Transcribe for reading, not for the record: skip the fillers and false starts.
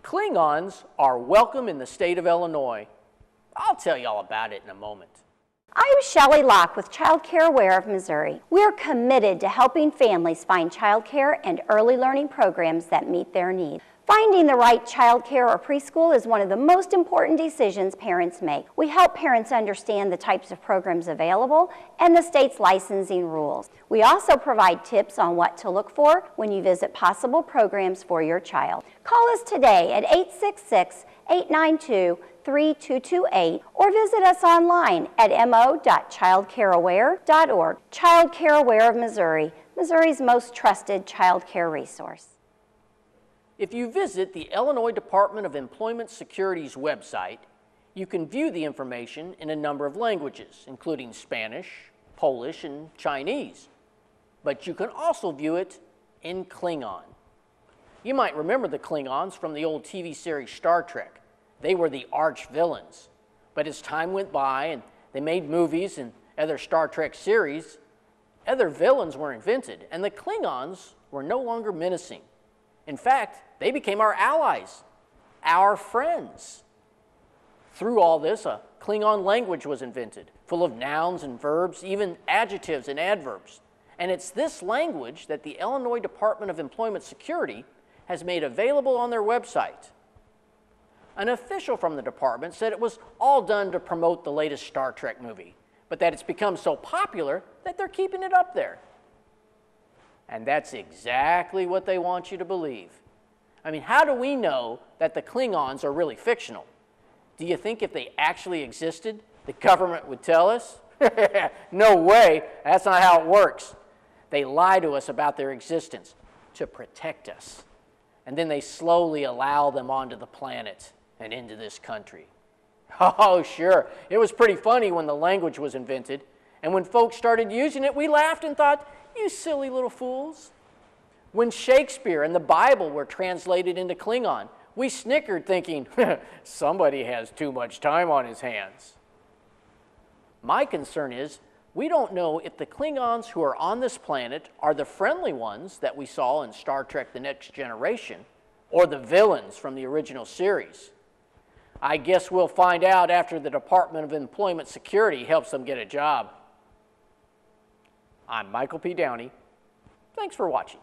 Klingons are welcome in the state of Illinois. I'll tell you all about it in a moment. I'm Shelley Locke with Child Care Aware of Missouri. We're committed to helping families find child care and early learning programs that meet their needs. Finding the right child care or preschool is one of the most important decisions parents make. We help parents understand the types of programs available and the state's licensing rules. We also provide tips on what to look for when you visit possible programs for your child. Call us today at 866-892-3228 or visit us online at mo.childcareaware.org. Child Care Aware of Missouri, Missouri's most trusted child care resource. If you visit the Illinois Department of Employment Security's website, you can view the information in a number of languages, including Spanish, Polish, and Chinese. But you can also view it in Klingon. You might remember the Klingons from the old TV series Star Trek. They were the arch villains. But as time went by and they made movies and other Star Trek series, other villains were invented, and the Klingons were no longer menacing. In fact, they became our allies, our friends. Through all this, a Klingon language was invented, full of nouns and verbs, even adjectives and adverbs. And it's this language that the Illinois Department of Employment Security has made available on their website. An official from the department said it was all done to promote the latest Star Trek movie, but that it's become so popular that they're keeping it up there. And that's exactly what they want you to believe. I mean, how do we know that the Klingons are really fictional? Do you think if they actually existed, the government would tell us? No way, that's not how it works. They lie to us about their existence to protect us. And then they slowly allow them onto the planet and into this country. Oh, sure, it was pretty funny when the language was invented. And when folks started using it, we laughed and thought, you silly little fools. When Shakespeare and the Bible were translated into Klingon, we snickered thinking, somebody has too much time on his hands. My concern is, we don't know if the Klingons who are on this planet are the friendly ones that we saw in Star Trek: The Next Generation, or the villains from the original series. I guess we'll find out after the Department of Employment Security helps them get a job. I'm Michael P. Downey. Thanks for watching.